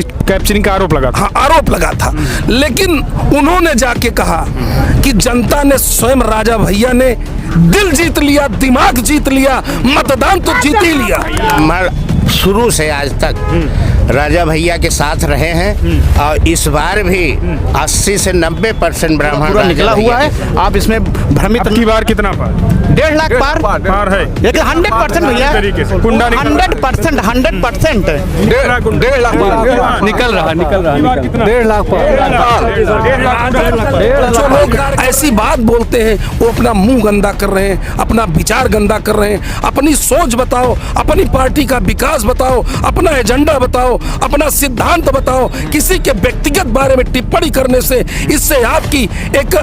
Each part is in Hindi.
कैप्चरिंग का आरोप लगा था। हाँ, आरोप लगा था, लेकिन उन्होंने जाके कहा कि जनता ने स्वयं राजा भैया ने दिल जीत लिया, दिमाग जीत लिया, मतदान तो जीत ही लिया। शुरू से आज तक राजा भैया के साथ रहे हैं और इस बार भी 80 से 90% ब्राह्मण पूरा निकला हुआ है। आप इसमें भ्रमित की बार कितना पार? 1.5 लाख पार है। 100% भैया, 100% 100%। 1.5 लाख निकल रहा 1.5 लाख जो लोग ऐसी बात बोलते हैं वो अपना मुंह गंदा कर रहे हैं, अपना विचार गंदा कर रहे हैं। अपनी सोच बताओ, अपनी पार्टी का विकास बताओ, अपना एजेंडा बताओ, अपना सिद्धांत बताओ। किसी के व्यक्तिगत बारे में टिप्पणी करने से इससे आपकी एक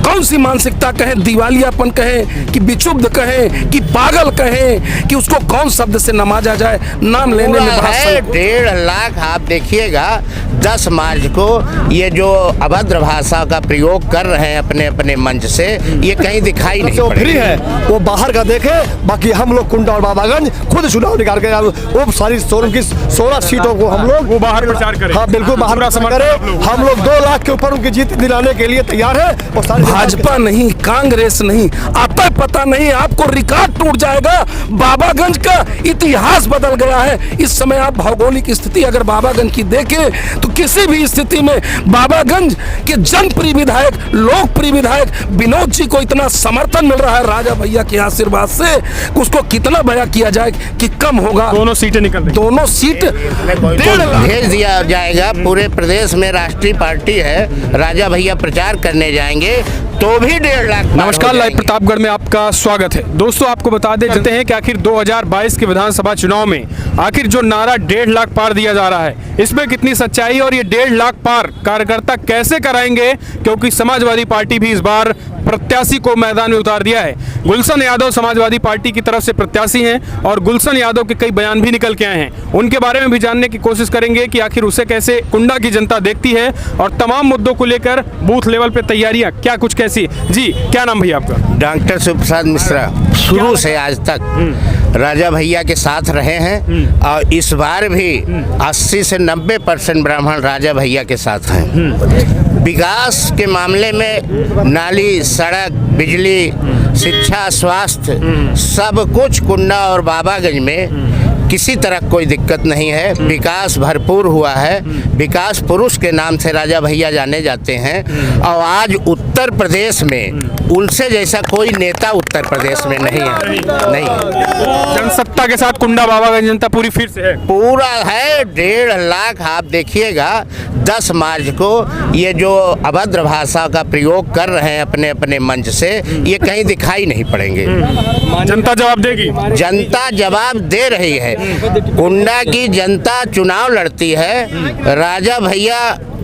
कौन सी मानसिकता कहें, दिवालियापन कहें कि विक्षुब्ध कहें कि पागल कहें कि उसको कौन शब्द से नवाजा जाए, नाम लेने में बड़ा है। 1.5 लाख आप देखिएगा 10 मार्च को ये जो अभद्र भाषा का प्रयोग कर रहे हैं अपने अपने मंच से, ये कहीं दिखाई नहीं पड़ेगा। फ्री है वो बाहर का देखे, बाकी हम लोग कुंडा और बाबागंज खुद चुनाव निकाल के वो सारी 16 सीटों को हम लोग वो बाहर प्रचार करें। हाँ बिल्कुल बाहर प्रचार करें। हम लोग 2 लाख के ऊपर उनकी जीत दिलाने के लिए तैयार है। और सारी भाजपा नहीं, कांग्रेस नहीं, आता पता नहीं आपको रिकॉर्ड टूट जाएगा। बाबागंज का इतिहास बदल गया है। इस समय आप भौगोलिक स्थिति अगर बाबागंज की देखें तो किसी भी स्थिति में बाबागंज के जनप्रिय विधायक, लोकप्रिय विधायक विनोद जी को इतना समर्थन मिल रहा है राजा भैया के आशीर्वाद से, उसको कितना बयां किया जाए कि कम होगा। दोनों सीटें निकल रही, दोनों सीट भेज दिया जाएगा। पूरे प्रदेश में राष्ट्रीय पार्टी है, राजा भैया प्रचार करने जाएंगे तो भी 1.5 लाख। नमस्कार, लाइव प्रतापगढ़ में आपका स्वागत है। दोस्तों आपको बता दें चलते हैं कि आखिर 2022 के विधानसभा चुनाव में आखिर जो नारा 1.5 लाख पार दिया जा रहा है, इसमें कितनी सच्चाई और ये 1.5 लाख पार कार्यकर्ता कैसे कराएंगे, क्योंकि समाजवादी पार्टी भी इस बार प्रत्याशी को मैदान में उतार दिया है। गुलशन यादव समाजवादी पार्टी की तरफ से प्रत्याशी हैं और गुलशन यादव के कई बयान भी निकल के आए हैं। उनके बारे में भी जानने की कोशिश करेंगे कि आखिर उसे कैसे कुंडा की जनता देखती है और तमाम मुद्दों को लेकर बूथ लेवल पे तैयारियां क्या कुछ कैसी। जी क्या नाम भैया आपका? डॉक्टर शिवप्रसाद मिश्रा। शुरू से आज तक राजा भैया के साथ रहे हैं और इस बार भी 80 से 90% ब्राह्मण राजा भैया के साथ हैं। विकास के मामले में नाली, सड़क, बिजली, शिक्षा, स्वास्थ्य सब कुछ कुंडा और बाबागंज में किसी तरह कोई दिक्कत नहीं है। विकास भरपूर हुआ है। विकास पुरुष के नाम से राजा भैया जाने जाते हैं और आज उत्तर प्रदेश में उनसे जैसा कोई नेता उत्तर प्रदेश में नहीं है। नहीं, जनसत्ता के साथ कुंडा बाबागंज जनता पूरी फिर से है, पूरा है। 1.5 लाख आप देखिएगा 10 मार्च को ये जो अभद्र भाषा का प्रयोग कर रहे हैं अपने अपने मंच से, ये कहीं दिखाई नहीं पड़ेंगे। जनता जवाब देगी, जनता जवाब दे रही है। कुंडा की जनता चुनाव लड़ती है, राजा भैया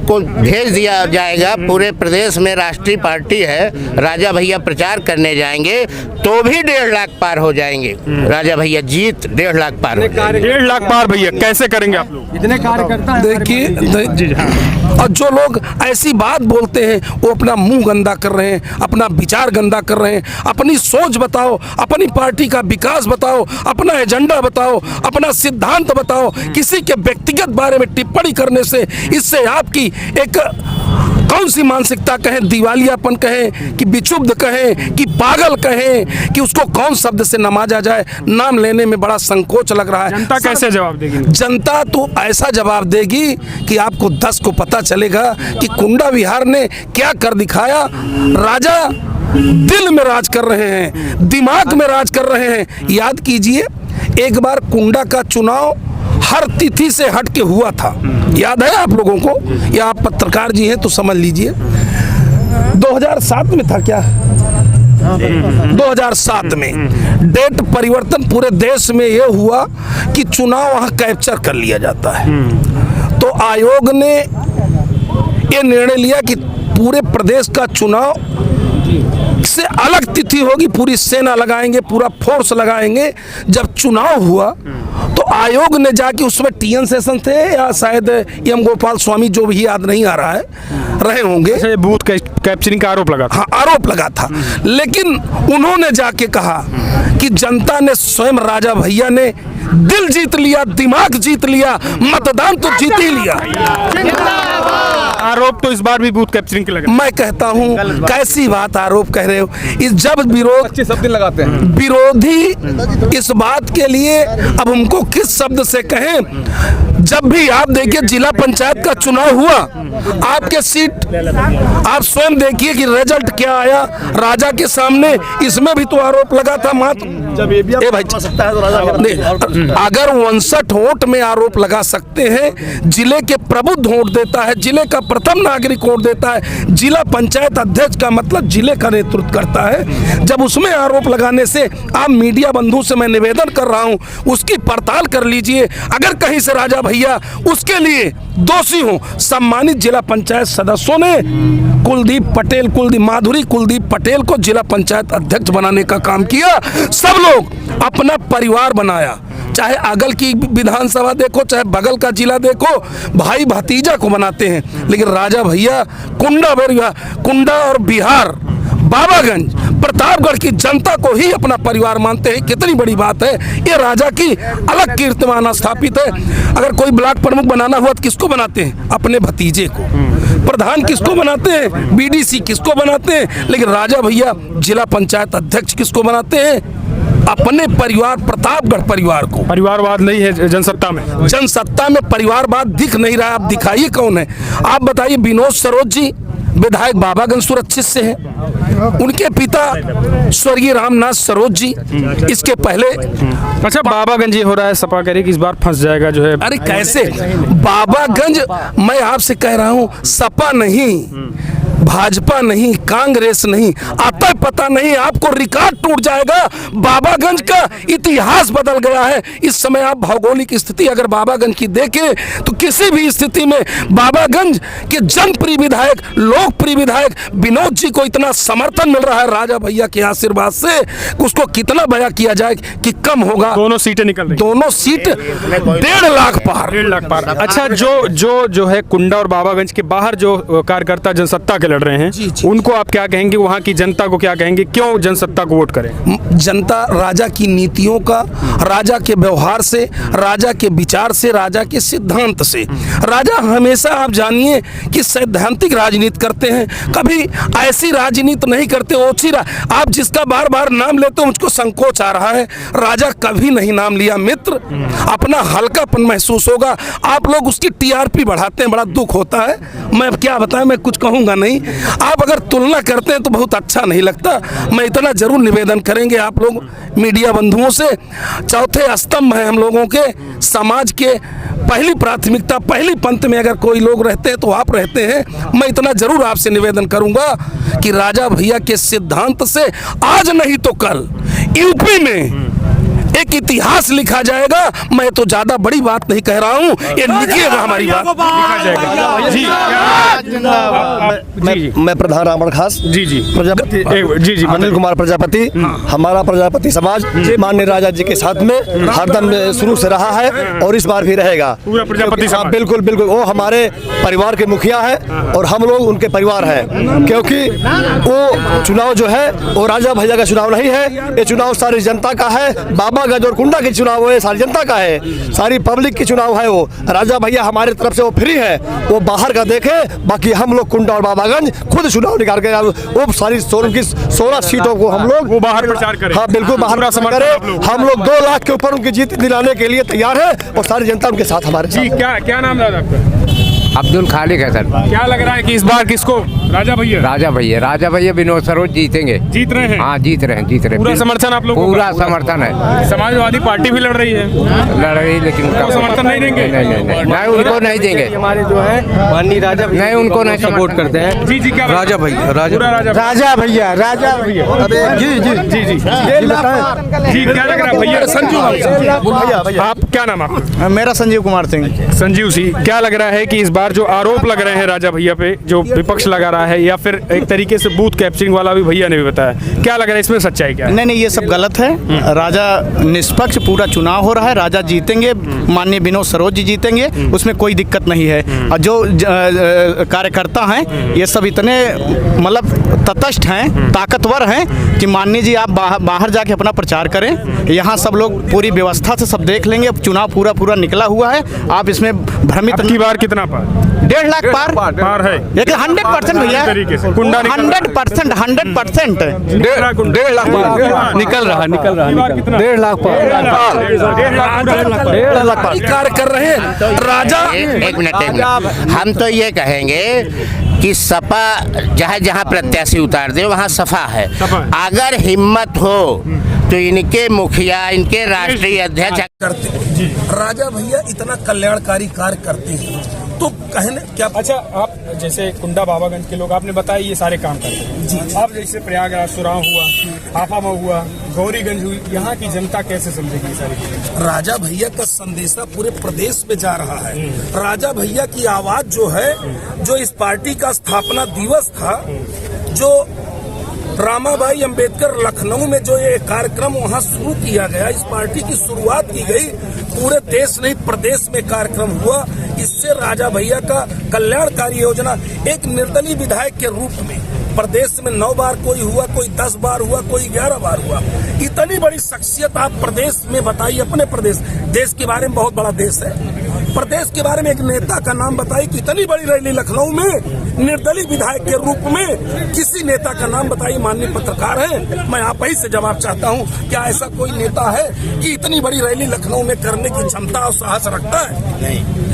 को भेज दिया जाएगा। पूरे प्रदेश में राष्ट्रीय पार्टी है, राजा भैया प्रचार करने जाएंगे तो भी 1.5 लाख पार हो जाएंगे। राजा भैया जीत 1.5 लाख पार हो जाएंगे। 1.5 लाख पार भैया कैसे करेंगे आप लोग? इतने कार्यकर्ता देखिए, और जो लोग ऐसी बात बोलते हैं वो अपना मुंह गंदा कर रहे हैं, अपना विचार गंदा कर रहे हैं। अपनी सोच बताओ, अपनी पार्टी का विकास बताओ, अपना एजेंडा बताओ, अपना सिद्धांत बताओ। किसी के व्यक्तिगत बारे में टिप्पणी करने से इससे आपकी एक कौन सी मानसिकता कहें, दिवालियापन कहें कि विक्षुब्ध कहें कि पागल कहें कि उसको कौन शब्द से नवाजा जाए, नाम लेने में बड़ा संकोच लग रहा है। जनता कैसे जवाब देगी? जनता तो ऐसा जवाब देगी कि आपको 10 को पता चलेगा कि कुंडा विहार ने क्या कर दिखाया। राजा दिल में राज कर रहे हैं, दिमाग में राज कर रहे हैं। याद कीजिए, एक बार कुंडा का चुनाव हर तिथि से हट के हुआ था, याद है आप लोगों को, या आप पत्रकार जी हैं तो समझ लीजिए। 2007 में था क्या? 2007 में डेट परिवर्तन पूरे देश में यह हुआ कि चुनाव वहां कैप्चर कर लिया जाता है। तो आयोग ने यह निर्णय लिया कि पूरे प्रदेश का चुनाव से अलग तिथि होगी, पूरी सेना लगाएंगे, पूरा फोर्स लगाएंगे। जब चुनाव हुआ तो आयोग ने जाके, उसमें टीएन सेशन थे या शायद एम गोपाल स्वामी, जो भी याद नहीं आ रहा है, रहे होंगे। अच्छा, ये बूथ कैप्चरिंग का आरोप लगा था। हाँ, आरोप लगा था, लेकिन उन्होंने जाके कहा कि जनता ने, स्वयं राजा भैया ने दिल जीत लिया, दिमाग जीत लिया, मतदान तो जीत ही लिया। आरोप तो इस बार भी बूथ कैप्चरिंग के लगे। मैं कहता हूँ, कैसी बात आरोप कह रहे हो? इस जब विरोध सब दिन लगाते हैं। विरोधी इस बात के लिए अब हमको किस शब्द से कहें? जब भी आप देखिए जिला पंचायत का चुनाव हुआ, आपके सीट आप स्वयं देखिए कि रिजल्ट क्या आया राजा के सामने। इसमें भी तो आरोप लगा था जब ये भी ए भाई, नहीं, अगर 59 वोट में आरोप लगा सकते हैं, जिले के प्रबुद्ध वोट देता है, जिले का प्रथम नागरिक वोट देता है, जिला पंचायत अध्यक्ष का मतलब जिले का नेतृत्व करता है, जब उसमें आरोप लगाने से आप मीडिया बंधु से मैं निवेदन कर रहा हूं, उसकी पड़ताल कर लीजिए। अगर कहीं से राजा भैया उसके लिए दोषी हो, सम्मानित जिला पंचायत सदस्यों ने माधुरी कुलदीप पटेल को जिला पंचायत अध्यक्ष बनाने का काम किया। सब लोग अपना परिवार बनाया, चाहे अगल की विधानसभा देखो, चाहे बगल का जिला देखो, भाई भतीजा को बनाते हैं। लेकिन राजा भैया कुंडा और बिहार, बाबागंज, प्रतापगढ़ की जनता को ही अपना परिवार मानते हैं। कितनी बड़ी बात है, ये राजा की अलग कीर्तिमान स्थापित है। अगर कोई ब्लॉक प्रमुख बनाना हुआ तो किसको बनाते हैं? अपने भतीजे को। प्रधान किसको बनाते हैं? बीडीसी किसको बनाते हैं? लेकिन राजा भैया जिला पंचायत अध्यक्ष किसको बनाते हैं? अपने परिवार, प्रतापगढ़ परिवार को। परिवारवाद नहीं है जनसत्ता में। जनसत्ता में परिवारवाद दिख नहीं रहा। आप दिखाइए कौन है? आप बताइए। विनोद सरोज जी विधायक बाबागंज सुरक्षित से हैं, उनके पिता स्वर्गीय रामनाथ सरोज जी, इसके पहले। अच्छा, बाबागंज ये हो रहा है, सपा कह रही कि इस बार फंस जाएगा जो है। अरे कैसे बाबागंज? मैं आपसे कह रहा हूं, सपा नहीं, भाजपा नहीं, कांग्रेस नहीं, आता पता नहीं, आपको रिकॉर्ड टूट जाएगा। बाबागंज का इतिहास बदल गया है। इस समय आप भौगोलिक स्थिति अगर बाबागंज की देखें तो किसी भी स्थिति में बाबागंज के जनप्रिय विधायक, लोकप्रिय विधायक विनोद जी को इतना समर्थन मिल रहा है राजा भैया के आशीर्वाद से, उसको कितना बयां किया जाए कि कम होगा। दोनों सीटें निकल रही, दोनों सीट 1.5 लाख पार। 1.5 लाख पार। अच्छा, जो है कुंडा और बाबागंज के बाहर जो कार्यकर्ता जनसत्ता लड़ रहे हैं, उनको आप क्या कहेंगे? वहां की जनता को क्या कहेंगे? क्यों जनसत्ता को वोट करें? जनता राजा की नीतियों का, राजा के व्यवहार से, राजा के विचार से, राजा के सिद्धांत से। राजा हमेशा आप जानिए कि सैद्धांतिक राजनीति करते हैं, कभी ऐसी राजनीति नहीं करते ओछी। आप जिसका बार बार नाम लेते हो मुझको संकोच आ रहा है, राजा कभी नहीं नाम लिया मित्र। अपना हल्कापन महसूस होगा। आप लोग उसकी टीआरपी बढ़ाते हैं, बड़ा दुख होता है। मैं क्या बताएं, मैं कुछ कहूंगा नहीं। आप अगर तुलना करते हैं तो बहुत अच्छा नहीं लगता। मैं इतना जरूर निवेदन करेंगे आप लोग मीडिया बंधुओं से, चौथे स्तंभ है हम लोगों के समाज के, पहली प्राथमिकता, पहली पंक्ति में अगर कोई लोग रहते हैं तो आप रहते हैं। मैं इतना जरूर आपसे निवेदन करूंगा कि राजा भैया के सिद्धांत से आज नहीं तो कल यूपी में एक इतिहास लिखा जाएगा। मैं तो ज्यादा बड़ी बात नहीं कह रहा हूं, ये लिखिएगा हमारी बात। लिखा जाएगा। जी, मैं प्रधान रावण खास जी प्रजापति जी अनिल कुमार प्रजापति, हमारा प्रजापति समाज माननीय राजा जी के साथ में हरदम शुरू से रहा है और इस बार भी रहेगा। पूरा प्रजापति समाज। बिल्कुल बिल्कुल, वो हमारे परिवार के मुखिया है और हम लोग उनके परिवार है, क्योंकि वो चुनाव जो है वो राजा भैया का चुनाव नहीं है, ये चुनाव सारी जनता का है। बाबागंज और कुंडा के चुनाव है, सारी जनता का है, सारी पब्लिक की चुनाव है। वो राजा भैया हमारे तरफ से वो फ्री है, वो बाहर का देखे। बाकी हम लोग कुंडा और बाबागंज खुद चुनाव निकाल के वो सारी 16 सीटों को हम लोग वो बाहर प्रचार करें। हाँ बिल्कुल, बाहर करें। हम लोग 2 लाख के ऊपर उनकी जीत दिलाने के लिए तैयार है और सारी जनता उनके साथ हमारे जी। क्या नाम दादा आपका? अब्दुल खालिक है सर। क्या लग रहा है कि इस बार किसको? राजा भैया विनोद सरोज जीतेंगे। जीत रहे हैं? हाँ, जीत रहे हैं। पूरा समर्थन आप लोगों का? पूरा समर्थन है। समाजवादी पार्टी भी लड़ रही है, लेकिन उनका समर्थन नहीं देंगे। नहीं, उनको नहीं देंगे। हमारे जो है माननीय राजा नहीं, उनको नहीं सपोर्ट करते हैं। जी क्या? राजा भैया राजा भैया जी क्या लग रहा है भैया? संजू, आप क्या नाम आपका? मेरा संजीव कुमार सिंह। संजीव जी, क्या लग रहा है कि इस बार बार जो आरोप लग रहे हैं राजा भैया पे, जो विपक्ष लगा रहा है, या फिर एक तरीके से बूथ कैप्चरिंग वाला भी भैया ने भी बताया, क्या लग रहा है इसमें सच्चाई क्या है? नहीं नहीं, ये सब गलत है। राजा निष्पक्ष पूरा चुनाव हो रहा है, राजा जीतेंगे, माननीय विनोद सरोज जी जीतेंगे, उसमें कोई दिक्कत नहीं है। और जो कार्यकर्ता हैं ये सब इतने मतलब तटस्थ हैं, ताकतवर हैं कि माननीय जी आप बाहर जाके अपना प्रचार करें, यहाँ सब लोग पूरी व्यवस्था से सब देख लेंगे। चुनाव पूरा निकला हुआ है, आप इसमें भ्रमित की बार कितना पार? 1.5 लाख पार है, 100% भैया, तरीके से कुंडा 100%। 1.5 लाख पार निकल रहा 1.5 लाख पार 1.5 लाख पार कार्य कर रहे हैं राजा। एक मिनट हम तो ये कहेंगे कि सपा जहाँ जहाँ प्रत्याशी उतार दे वहाँ सफा है। अगर हिम्मत हो तो इनके मुखिया, इनके राष्ट्रीय अध्यक्ष करते हैं। राजा भैया इतना कल्याणकारी कार्य करते हैं तो कहने क्या। अच्छा, आप जैसे कुंडा बाबागंज के लोग, आपने बताया ये सारे काम करते हैं जी। आप जैसे प्रयागराज सुराव हुआ, आफामा हुआ, गौरीगंज हुई, यहाँ की जनता कैसे समझेगी सारी चीजें? राजा भैया का संदेशा पूरे प्रदेश में जा रहा है। राजा भैया की आवाज जो है, जो इस पार्टी का स्थापना दिवस था, जो रामाबाई अंबेडकर लखनऊ में जो ये कार्यक्रम वहाँ शुरू किया गया, इस पार्टी की शुरुआत की गई, पूरे देश नहीं प्रदेश में कार्यक्रम हुआ। इससे राजा भैया का कल्याणकारी योजना एक निर्दलीय विधायक के रूप में प्रदेश में 9 बार कोई हुआ, कोई 10 बार हुआ, कोई 11 बार हुआ। इतनी बड़ी शख्सियत आप प्रदेश में बताइए, अपने प्रदेश, देश के बारे में बहुत बड़ा देश है, प्रदेश के बारे में एक नेता का नाम बताइए। कितनी बड़ी रैली लखनऊ में निर्दलीय विधायक के रूप में किसी नेता का नाम बताइए। माननीय पत्रकार हैं, मैं आप ही से जवाब चाहता हूं, क्या ऐसा कोई नेता है कि इतनी बड़ी रैली लखनऊ में करने की क्षमता और साहस रखता है?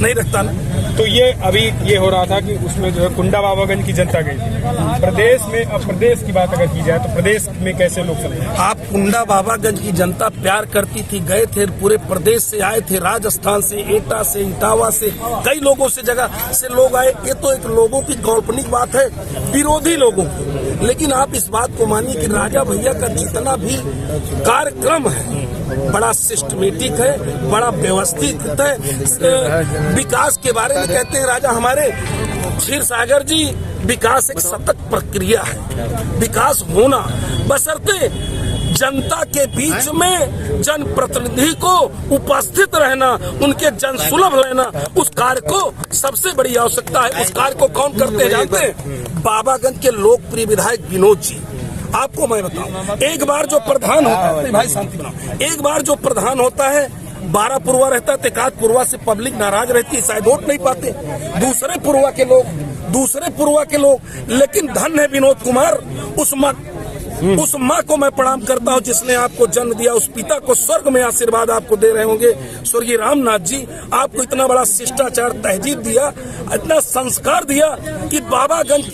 नहीं रखता ना। तो ये अभी ये हो रहा था कि उसमें जो है कुंडा बाबागंज की जनता गई प्रदेश में। अब प्रदेश की बात अगर की जाए तो प्रदेश में कैसे लोग समझे? आप कुंडा बाबागंज की जनता प्यार करती थी, गए थे, पूरे प्रदेश से आए थे, राजस्थान से, एटा से, इटावा से, कई लोगों से जगह से लोग आए। ये तो एक लोगों की काल्पनिक बात है, विरोधी लोगों की। लेकिन आप इस बात को मानिए कि राजा भैया का जितना भी कार्यक्रम है बड़ा सिस्टमेटिक है, बड़ा व्यवस्थित है। विकास के बारे में कहते हैं राजा हमारे क्षीर सागर जी, विकास एक सतत प्रक्रिया है। विकास होना बशर्ते जनता के बीच में जनप्रतिनिधि को उपस्थित रहना, उनके जन सुलभ रहना, उस कार्य को सबसे बड़ी आवश्यकता है। उस कार्य को कौन करते हैं जानते हैं? बाबागंज के लोकप्रिय विधायक विनोद जी। आपको मैं बताऊं, एक बार जो प्रधान होता है, भाई शांति बनाओ, एक बार जो प्रधान होता है 12 पुरवा रहता है, एकाध पुरवा से पब्लिक नाराज रहती है, शायद वोट नहीं पाते दूसरे पुरवा के लोग। लेकिन धन है विनोद कुमार, उस माँ को मैं प्रणाम करता हूँ जिसने आपको जन्म दिया, उस पिता को स्वर्ग में आशीर्वाद आपको दे रहे होंगे स्वर्गीय रामनाथ जी। आपको इतना बड़ा शिष्टाचार तहजीब दिया, इतना संस्कार दिया कि बाबागंज